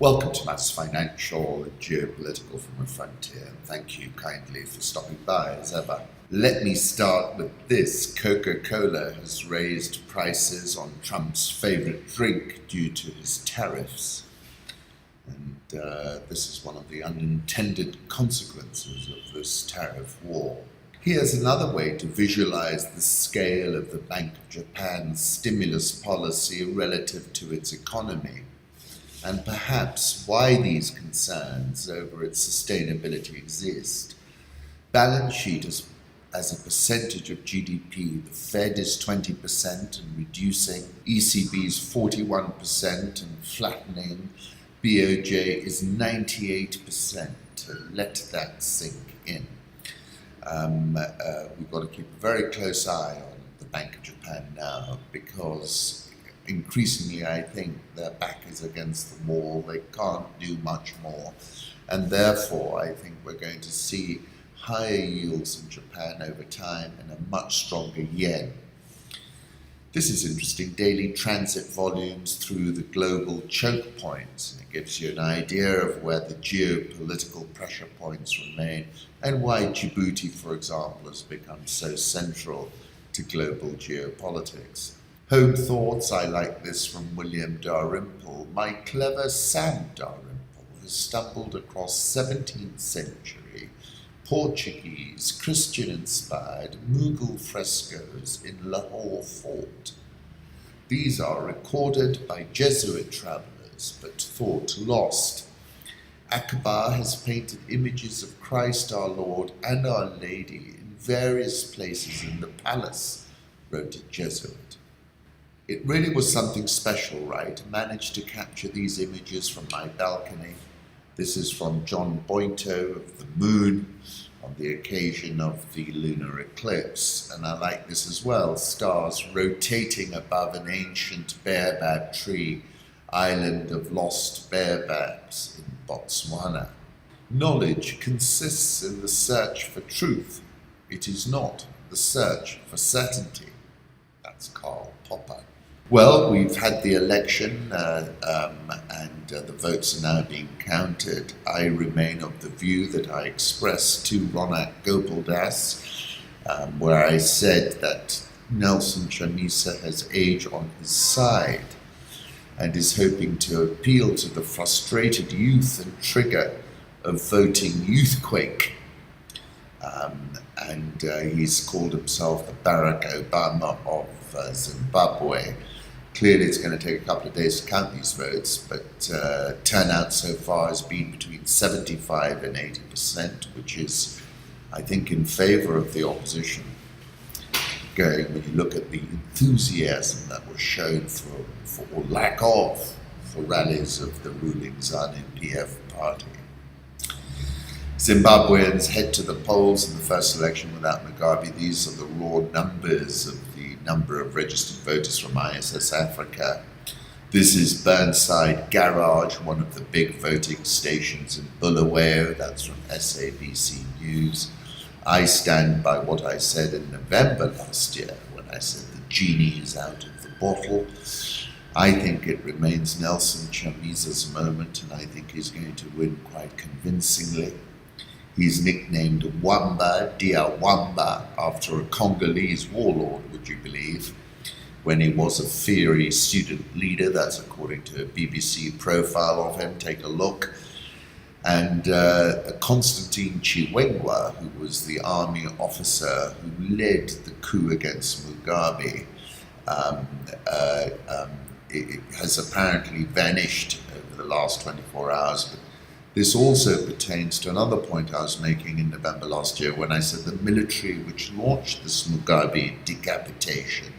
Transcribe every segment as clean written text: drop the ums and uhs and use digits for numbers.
Welcome to Matters Financial and Geopolitical from a Frontier, and thank you kindly for stopping by as ever. Let me start with this. Coca-Cola has raised prices on Trump's favorite drink due to his tariffs. And this is one of the unintended consequences of this tariff war. Here's another way to visualize the scale of the Bank of Japan's stimulus policy relative to its economy, and perhaps why these concerns over its sustainability exist. Balance sheet as a percentage of GDP, the Fed is 20% and reducing, ECB's 41% and flattening, BOJ is 98%. Let that sink in. We've got to keep a very close eye on the Bank of Japan now, because increasingly I think their back is against the wall. They can't do much more, and therefore I think we're going to see higher yields in Japan over time and a much stronger yen. This is interesting. Daily transit volumes through the global choke points. It gives you an idea of where the geopolitical pressure points remain and why Djibouti, for example, has become so central to global geopolitics. Home thoughts, I like this from William Dalrymple. My clever Sam Dalrymple has stumbled across 17th century Portuguese, Christian-inspired Mughal frescoes in Lahore Fort. These are recorded by Jesuit travelers, but thought lost. Akbar has painted images of Christ our Lord and Our Lady in various places in the palace, wrote a Jesuit. It really was something special, right? Managed to capture these images from my balcony. This is from John Boynton of the moon on the occasion of the lunar eclipse. And I like this as well. Stars rotating above an ancient baobab tree, island of lost baobabs in Botswana. Knowledge consists in the search for truth. It is not the search for certainty. That's Karl. Well, we've had the election and the votes are now being counted. I remain of the view that I expressed to Ronak Gopaldas, where I said that Nelson Chamisa has age on his side and is hoping to appeal to the frustrated youth and trigger a voting youthquake. He's called himself the Barack Obama of Zimbabwe. Clearly it's going to take a couple of days to count these votes, but turnout so far has been between 75 and 80%, which is, I think, in favor of the opposition. When you look at the enthusiasm that was shown for or lack of, for rallies of the ruling ZANU-PF party. Zimbabweans head to the polls in the first election without Mugabe. These are the raw numbers of the number of registered voters from ISS Africa. This is Burnside Garage, one of the big voting stations in Bulawayo. That's from SABC News. I stand by what I said in November last year when I said the genie is out of the bottle. I think it remains Nelson Chamisa's moment, and I think he's going to win quite convincingly. He's nicknamed Wamba, Dia Wamba, after a Congolese warlord, would you believe, when he was a fiery student leader. That's according to a BBC profile of him. Take a look. And Constantine Chiwenga, who was the army officer who led the coup against Mugabe, it has apparently vanished over the last 24 hours. But this also pertains to another point I was making in November last year when I said the military which launched this Mugabe decapitation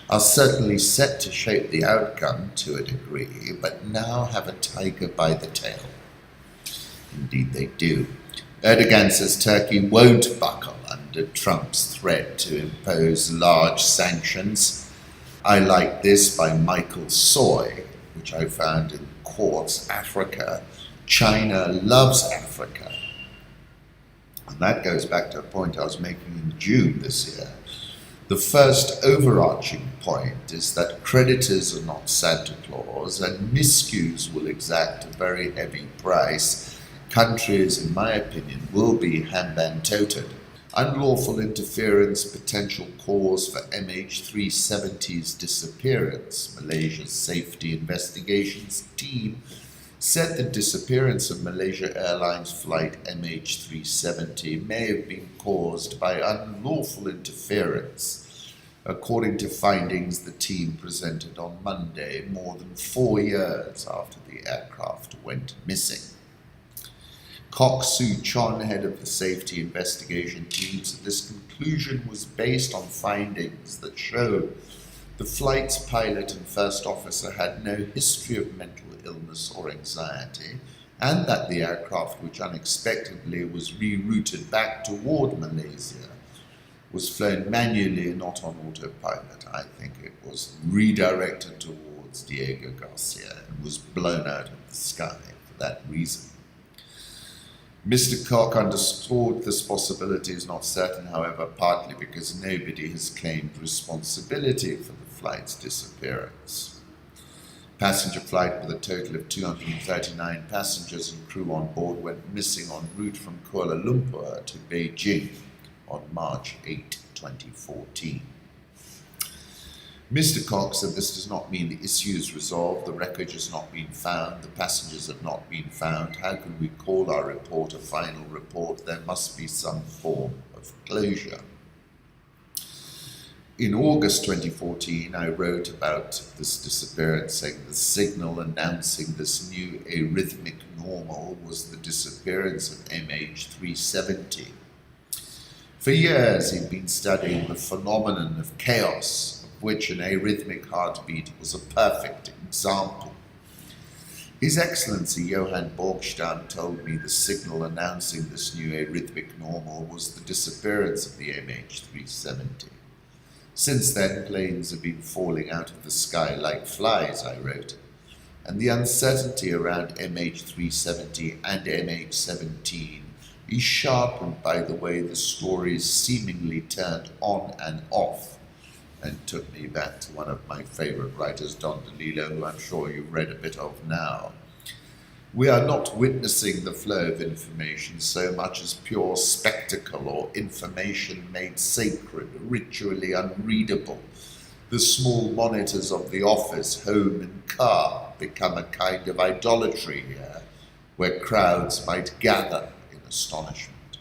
are certainly set to shape the outcome to a degree, but now have a tiger by the tail. Indeed they do. Erdogan says Turkey won't buckle under Trump's threat to impose large sanctions. I like this by Michael Soy, which I found in Quartz Africa. China loves Africa. And that goes back to a point I was making in June this year. The first overarching point is that creditors are not Santa Claus and miscues will exact a very heavy price. Countries, in my opinion, will be hamban-toted. Unlawful interference, potential cause for MH370's disappearance. Malaysia's Safety Investigations Team said the disappearance of Malaysia Airlines flight MH370 may have been caused by unlawful interference, according to findings the team presented on Monday, more than 4 years after the aircraft went missing. Kok Soo Chon, head of the Safety Investigation Team, said this conclusion was based on findings that showed the flight's pilot and first officer had no history of mental illness or anxiety, and that the aircraft, which unexpectedly was rerouted back toward Malaysia, was flown manually and not on autopilot. I think it was redirected towards Diego Garcia and was blown out of the sky for that reason. Mr. Kok underscored this possibility is not certain, however, partly because nobody has claimed responsibility for the flight's disappearance. Passenger flight with a total of 239 passengers and crew on board went missing en route from Kuala Lumpur to Beijing on March 8, 2014. Mr. Kok said this does not mean the issue is resolved, the wreckage has not been found, the passengers have not been found. How can we call our report a final report? There must be some form of closure. In August 2014, I wrote about this disappearance, saying the signal announcing this new arrhythmic normal was the disappearance of MH370. For years, he'd been studying the phenomenon of chaos, which an arrhythmic heartbeat was a perfect example. His Excellency Johann Borgstam told me the signal announcing this new arrhythmic normal was the disappearance of the MH370. Since then, planes have been falling out of the sky like flies, I wrote, and the uncertainty around MH370 and MH17 is sharpened by the way the stories seemingly turned on and off, and took me back to one of my favorite writers, Don DeLillo, who I'm sure you've read a bit of now. We are not witnessing the flow of information so much as pure spectacle or information made sacred, ritually unreadable. The small monitors of the office, home and car become a kind of idolatry here, where crowds might gather in astonishment.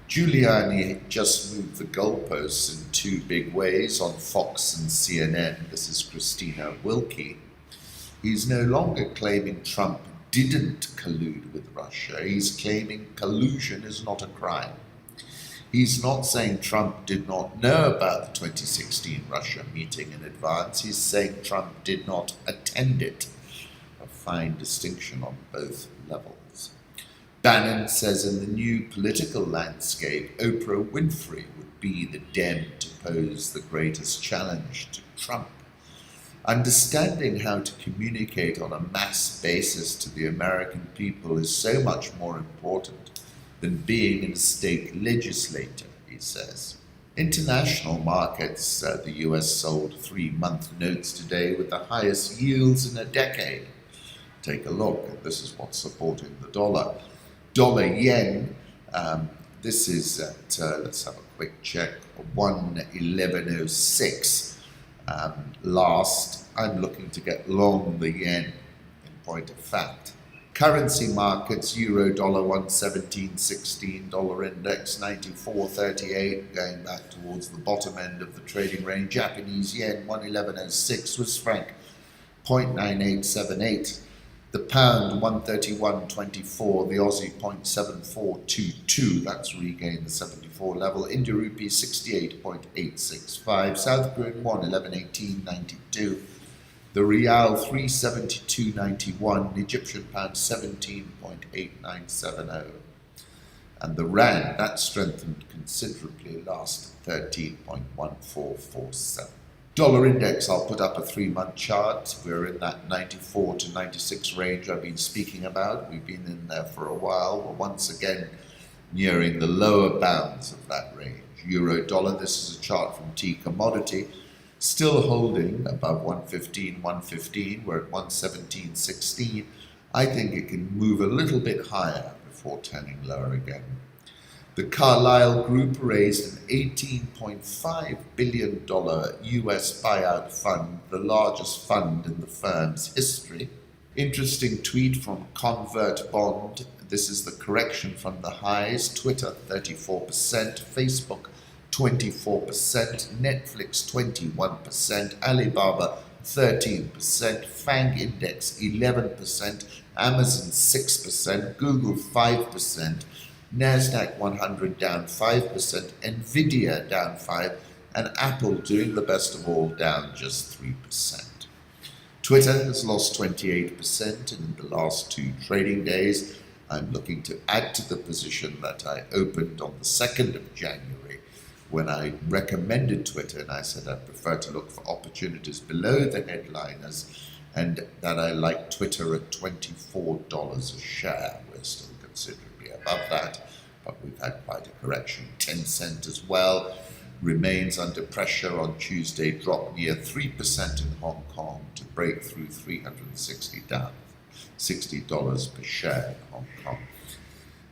Giuliani just moved the goalposts in two big ways on Fox and CNN. This is Christina Wilkie. He's no longer claiming Trump didn't collude with Russia. He's claiming collusion is not a crime. He's not saying Trump did not know about the 2016 Russia meeting in advance. He's saying Trump did not attend it. A fine distinction on both levels. Bannon says in the new political landscape, Oprah Winfrey would be the Dem to pose the greatest challenge to Trump. Understanding how to communicate on a mass basis to the American people is so much more important than being a state legislator, he says. International markets, the US sold 3-month notes today with the highest yields in a decade. Take a look, and this is what's supporting the dollar. Dollar yen, this is at, let's have a quick check, 111.06. Last, I'm looking to get long the yen, in point of fact. Currency markets, euro dollar 117.16, dollar index 94.38, going back towards the bottom end of the trading range. Japanese yen 111.06, Swiss franc 0.9878. The pound 131.24, the Aussie 0.7422, that's regained the 74 level. India rupee 68.865, South Korean won 11.1892, the Rial 372.91, Egyptian pound 17.8970, and the Rand, that strengthened considerably last 13.1447. Dollar index, I'll put up a 3-month chart. We're in that 94 to 96 range I've been speaking about. We've been in there for a while. We're once again nearing the lower bounds of that range. euro dollar. This is a chart from T Commodity, still holding above 115. We're at 117.16. I think it can move a little bit higher before turning lower again. The Carlyle Group raised an $18.5 billion US buyout fund, the largest fund in the firm's history. Interesting tweet from Convert Bond. This is the correction from the highs. Twitter 34%, Facebook 24%, Netflix 21%, Alibaba 13%, FANG Index 11%, Amazon 6%, Google 5%, Nasdaq 100 down 5%, Nvidia down 5%, and Apple, doing the best of all, down just 3%. Twitter has lost 28% in the last 2 trading days. I'm looking to add to the position that I opened on the 2nd of January when I recommended Twitter, and I said I prefer to look for opportunities below the headliners, and that I like Twitter at $24 a share. We're still considerably above that, but we've had quite a correction. Tencent as well remains under pressure on Tuesday, dropped near 3% in Hong Kong to break through 360 down, $60 per share in Hong Kong.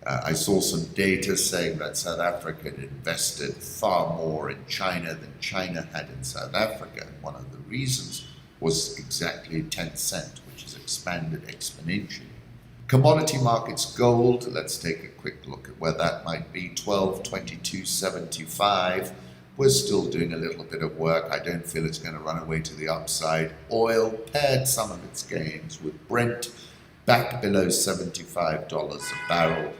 I saw some data saying that South Africa had invested far more in China than China had in South Africa, and one of the reasons was exactly Tencent, which has expanded exponentially. Commodity markets, gold, let's take a quick look at where that might be, 1222.75. We're still doing a little bit of work. I don't feel it's going to run away to the upside. Oil paired some of its gains with Brent back below $75 a barrel,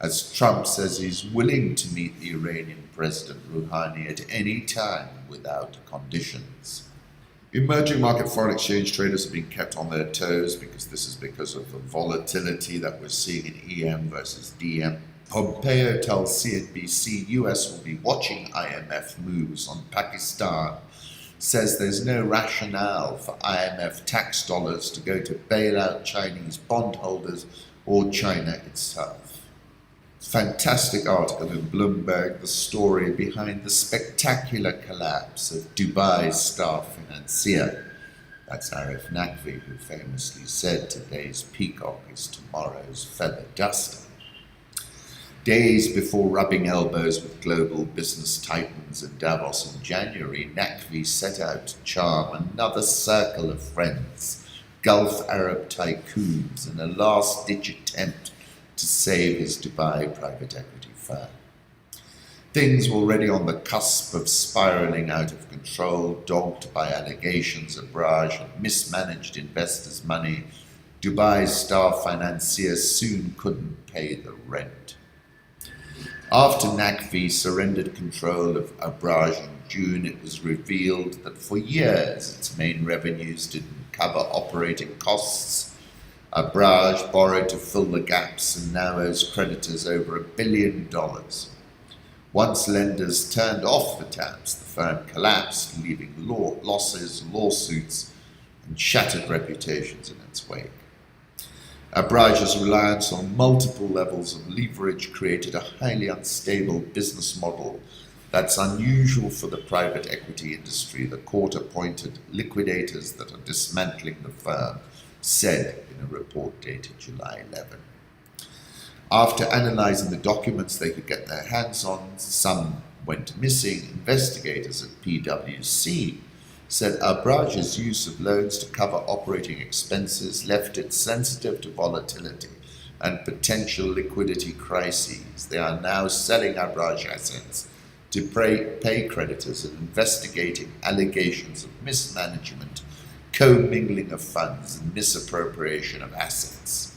as Trump says he's willing to meet the Iranian President Rouhani at any time without conditions. Emerging market foreign exchange traders have been kept on their toes because this is because of the volatility that we're seeing in EM versus DM. Pompeo tells CNBC US will be watching IMF moves on Pakistan, says there's no rationale for IMF tax dollars to go to bail out Chinese bondholders or China itself. Fantastic article in Bloomberg, the story behind the spectacular collapse of Dubai's star financier. That's Arif Naqvi, who famously said today's peacock is tomorrow's feather duster. Days before rubbing elbows with global business titans in Davos in January, Naqvi set out to charm another circle of friends, Gulf Arab tycoons, in a last-ditch attempt to save his Dubai private equity firm. Things were already on the cusp of spiraling out of control, dogged by allegations Abraj had mismanaged investors' money. Dubai's star financier soon couldn't pay the rent. After Naqvi surrendered control of Abraj in June, it was revealed that for years its main revenues didn't cover operating costs. Abraj borrowed to fill the gaps and now owes creditors over $1 billion. Once lenders turned off the taps, the firm collapsed, leaving losses, lawsuits, and shattered reputations in its wake. Abraj's reliance on multiple levels of leverage created a highly unstable business model that's unusual for the private equity industry. The court-appointed liquidators that are dismantling the firm said in a report dated July 11. After analyzing the documents they could get their hands on, some went missing. Investigators at PwC said Abraj's use of loans to cover operating expenses left it sensitive to volatility and potential liquidity crises. They are now selling Abraj assets to pay creditors and investigating allegations of mismanagement, commingling of funds, and misappropriation of assets.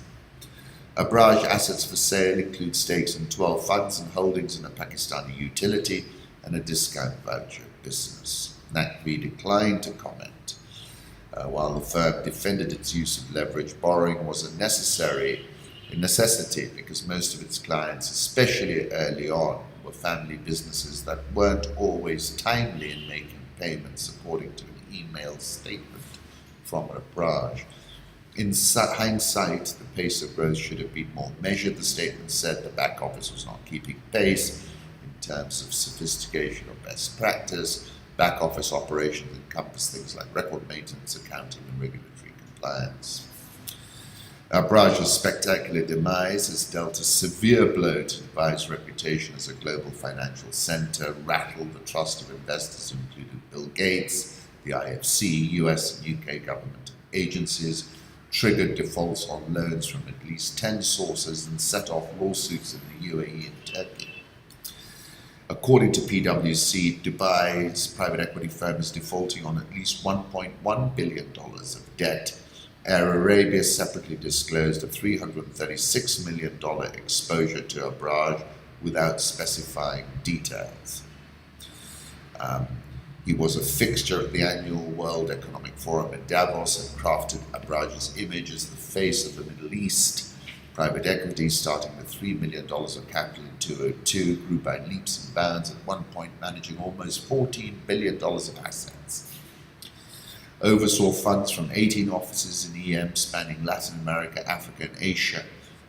Abraj assets for sale include stakes in 12 funds and holdings in a Pakistani utility and a discount voucher business. Naqvi declined to comment. While the firm defended its use of leverage, borrowing was a necessity because most of its clients, especially early on, were family businesses that weren't always timely in making payments, according to an email statement from Abraj. In hindsight, the pace of growth should have been more measured. The statement said the back office was not keeping pace. In terms of sophistication or best practice. Back office operations encompass things like record maintenance, accounting, and regulatory compliance. Abraaj's spectacular demise has dealt a severe blow to Dubai's reputation as a global financial center, rattled the trust of investors who included Bill Gates, the IFC, US and UK government agencies, triggered defaults on loans from at least 10 sources, and set off lawsuits in the UAE and Turkey. According to PwC, Dubai's private equity firm is defaulting on at least $1.1 billion of debt. Air Arabia separately disclosed a $336 million exposure to Abraaj without specifying details. He was a fixture at the annual World Economic Forum in Davos and crafted Abraaj's image as the face of the Middle East. Private equity, starting with $3 million of capital in 2002, grew by leaps and bounds, at one point managing almost $14 billion of assets. Oversaw funds from 18 offices in EM spanning Latin America, Africa and Asia,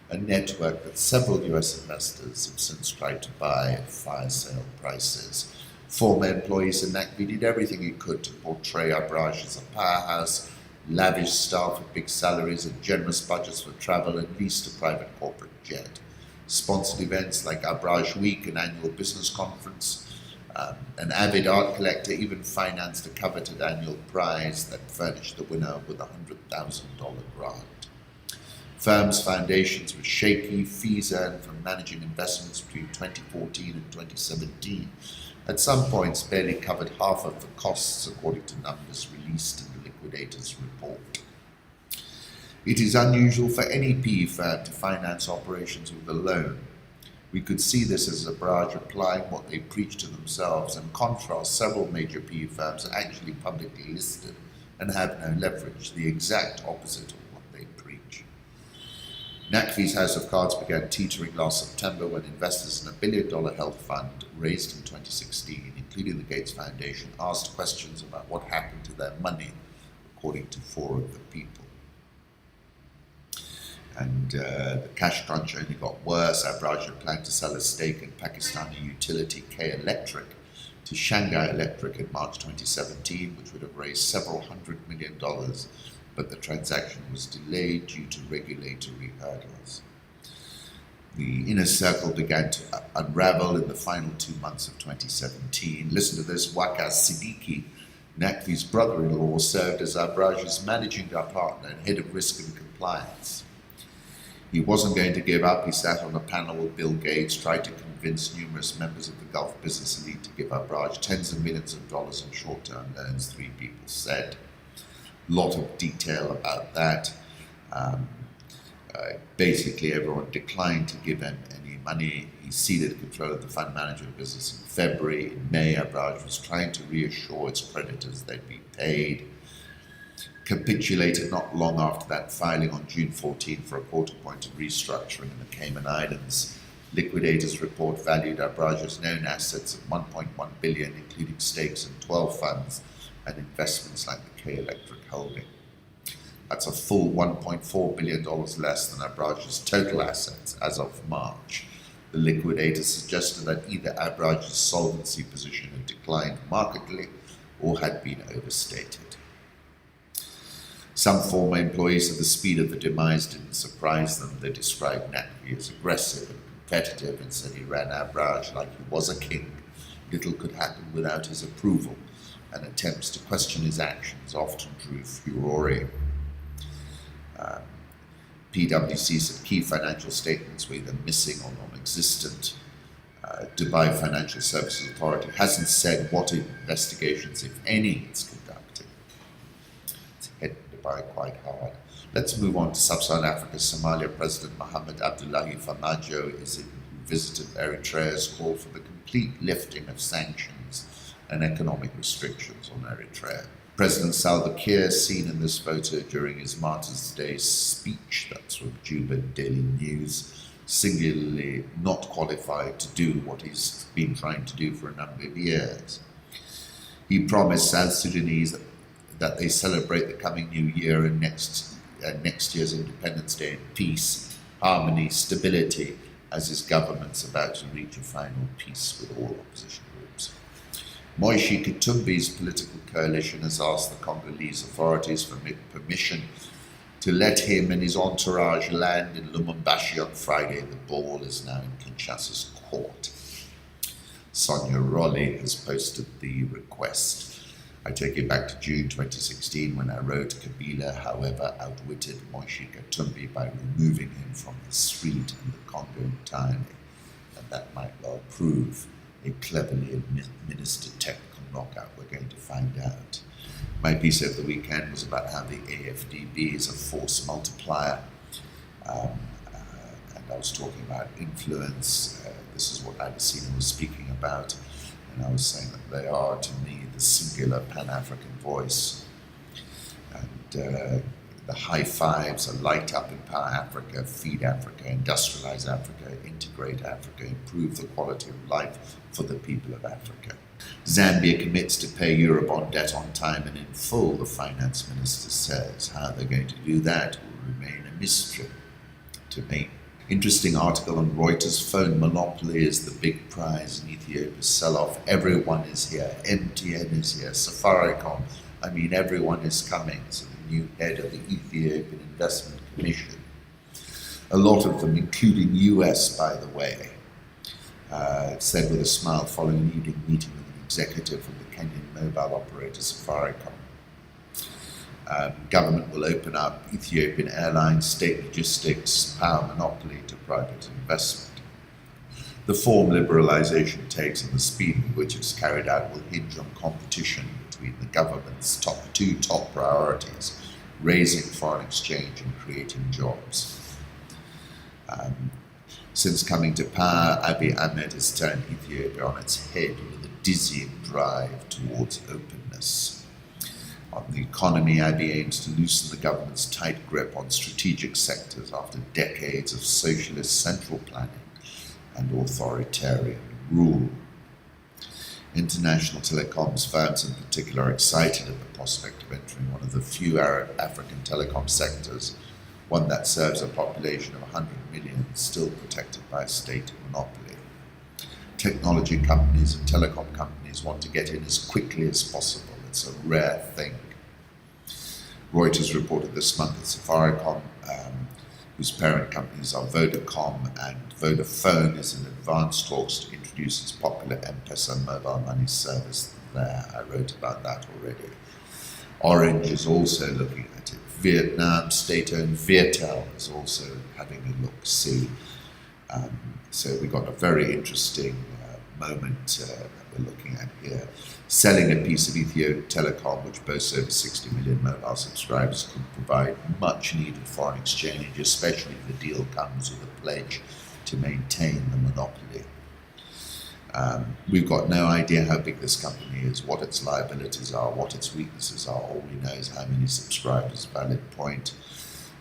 a network that several US investors have since tried to buy at fire sale prices. Former employees in NACV did everything he could to portray Abraaj as a powerhouse, lavish staff with big salaries and generous budgets for travel, and leased a private corporate jet. Sponsored events like Abraaj Week, an annual business conference. An avid art collector even financed a coveted annual prize that furnished the winner with a $100,000 grant. Firm's foundations were shaky, fees earned from managing investments between 2014 and 2017 at some points barely covered half of the costs, according to numbers released in the liquidator's report. It is unusual for any PE firm to finance operations with a loan. We could see this as Abraaj applying what they preach to themselves. In contrast, several major PE firms are actually publicly listed and have no leverage, the exact opposite of what they preach. NACV's House of Cards began teetering last September when investors in a $1 billion health fund raised in 2016, including the Gates Foundation, asked questions about what happened to their money, according to 4 of the people. And the cash crunch only got worse. Abraaj had planned to sell a stake in Pakistani utility K Electric to Shanghai Electric in March 2017, which would have raised several $100 million, but the transaction was delayed due to regulatory hurdles. The inner circle began to unravel in the final 2 months of 2017. Listen to this: Waqas Siddiqui, NACV's brother-in-law, served as Abraaj's managing partner and head of risk and compliance. He wasn't going to give up. He sat on a panel with Bill Gates, tried to convince numerous members of the Gulf business elite to give Abraaj tens of millions of dollars in short-term loans, 3 people said. Lot of detail about that. Basically, everyone declined to give him any money. He ceded control of the fund management business in February. In May, Abraaj was trying to reassure its creditors they'd be paid. Capitulated not long after that, filing on June 14 for a court-appointed restructuring in the Cayman Islands. Liquidators report valued Abraaj's known assets at $1.1 billion, including stakes in 12 funds and investments like the K Electric holding. That's a full $1.4 billion less than Abraaj's total assets as of March. The liquidator suggested that either Abraaj's solvency position had declined markedly or had been overstated. Some former employees said the speed of the demise didn't surprise them. They described NACV as aggressive and competitive and said he ran Abraaj like he was a king. Little could happen without his approval, and attempts to question his actions often drew furore. PwC said key financial statements were either missing or non-existent. Dubai Financial Services Authority hasn't said what investigations, if any, it's conducting. It's hit Dubai quite hard. Let's move on to Sub-Saharan Africa. Somalia President Mohamed Abdullahi Farmajo visited Eritrea's call for the complete lifting of sanctions and economic restrictions on Eritrea. President Salva Kiir, seen in this photo during his Martyrs' Day speech, that's from Juba Daily News, singularly not qualified to do what he's been trying to do for a number of years. He promised South Sudanese that they celebrate the coming new year and next year's Independence Day in peace, harmony, stability, as his government's about to reach a final peace with all opposition groups. Moishi Katumbi's political coalition has asked the Congolese authorities for permission to let him and his entourage land in Lumumbashi on Friday. The ball is now in Kinshasa's court. Sonia Rolli has posted the request. I take it back to June 2016 when I wrote Kabila, however, outwitted Moishi Katumbi by removing him from the street in the Congo entirely. And that might well prove a cleverly administered technical knockout. We're going to find out. My piece over the weekend was about how the AFDB is a force multiplier. And I was talking about influence. This is what Adesina was speaking about. And I was saying that they are, to me, the singular Pan-African voice. And the high fives are light up, empower Africa, feed Africa, industrialize Africa, integrate Africa, improve the quality of life for the people of Africa. Zambia commits to pay Eurobond debt on time and in full, the finance minister says. How they're going to do that will remain a mystery to me. Interesting article on Reuters. Phone monopoly is the big prize in Ethiopia's sell-off. Everyone is here. MTN is here. Safaricom. I mean, everyone is coming. So the new head of the Ethiopian Investment Commission. A lot of them, including US, by the way, said with a smile following an evening meeting with an executive from the Kenyan mobile operator Safaricom. Government will open up Ethiopian Airlines, state logistics, power monopoly to private investment. The form liberalisation takes and the speed with which it's carried out will hinge on competition between the government's two top priorities, raising foreign exchange and creating jobs. Since coming to power, Abiy Ahmed has turned Ethiopia on its head with a dizzying drive towards openness. On the economy, Abiy aims to loosen the government's tight grip on strategic sectors after decades of socialist central planning and authoritarian rule. International telecoms firms in particular are excited at the prospect of entering one of the few African telecom sectors, one that serves a population of 100 million, still protected by a state monopoly. Technology companies and telecom companies want to get in as quickly as possible. It's a rare thing. Reuters reported this month that Safaricom, whose parent companies are Vodacom and Vodafone, is in advanced talks to introduce its popular M-Pesa mobile money service there. I wrote about that already. Orange is also looking at it. Vietnam, state-owned Viettel, is also having a look-see. So we got a very interesting moment that we're looking at here. Selling a piece of Ethio Telecom, which boasts over 60 million mobile subscribers, could provide much-needed foreign exchange, especially if the deal comes with a pledge to maintain the monopoly. We've got no idea how big this company is, what its liabilities are, what its weaknesses are. All we know is how many subscribers. Valid point.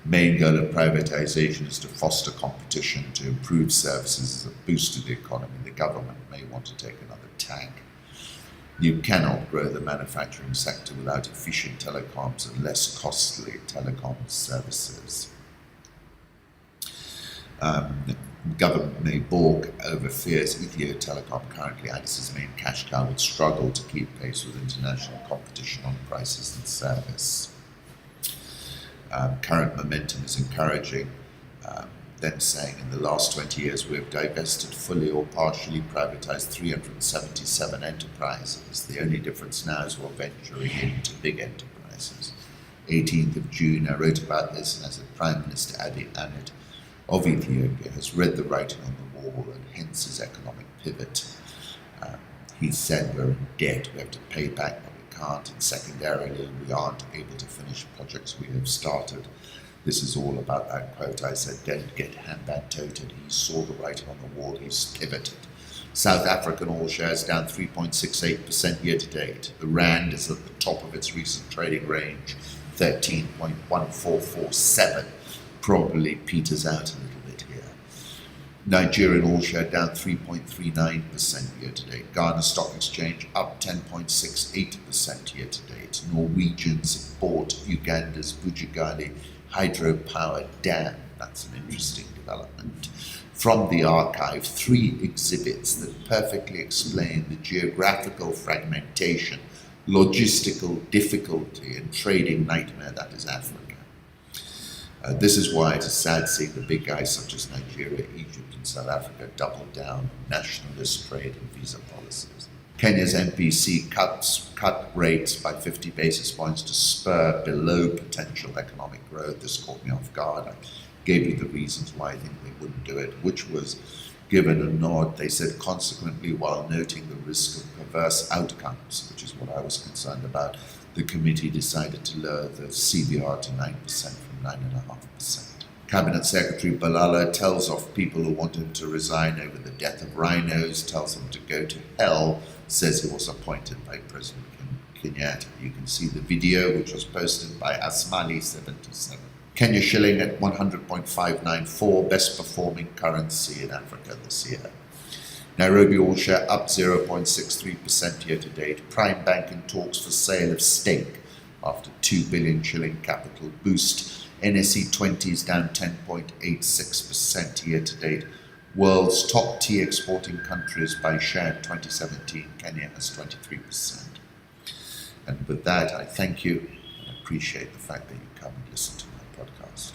Main goal of privatization is to foster competition, to improve services as a boost to the economy. The government may want to take another tack. You cannot grow the manufacturing sector without efficient telecoms and less costly telecom services. Government may balk over fears Ethio Telecom, currently Addis's main cash cow, would struggle to keep pace with international competition on prices and service. Current momentum is encouraging. Them saying in the last 20 years we have divested fully or partially privatized 377 enterprises. The only difference now is we're venturing into big enterprises. 18th of June, I wrote about this, and I said Prime Minister Abiy Ahmed of Ethiopia has read the writing on the wall and hence his economic pivot. He said we're in debt, we have to pay back, but we can't, and secondarily we aren't able to finish projects we have started. This is all about that quote I said, don't get handbag-toted. He saw the writing on the wall, he's pivoted. South African all shares down 3.68% year to date. The Rand is at the top of its recent trading range, 13.1447. Probably peters out a little bit here. Nigerian all share down 3.39% year to date. Ghana Stock Exchange up 10.68% year to date. Norwegians bought Uganda's Bujagali hydropower dam That's an interesting development. From the archive, 3 exhibits that perfectly explain the geographical fragmentation, logistical difficulty, and trading nightmare that is Africa. This is why it is sad seeing the big guys such as Nigeria, Egypt, and South Africa double down on nationalist trade and visa policies. Kenya's MPC cut rates by 50 basis points to spur below potential economic growth. This caught me off guard. I gave you the reasons why I think they wouldn't do it, which was given a nod. They said, consequently, while noting the risk of perverse outcomes, which is what I was concerned about, the committee decided to lower the CBR to 9% from 9.5%. Cabinet Secretary Balala tells off people who want him to resign over the death of rhinos, tells them to go to hell, says he was appointed by President Kenyatta. You can see the video, which was posted by Asmali77. Kenya shilling at 100.594, best performing currency in Africa this year. Nairobi all share up 0.63% year to date. Prime Bank in talks for sale of stake after 2 billion shilling capital boost. NSE 20 is down 10.86% year to date. World's top tea exporting countries by share 2017, Kenya has 23%. And with that, I thank you and appreciate the fact that you come and listen to me. Podcast.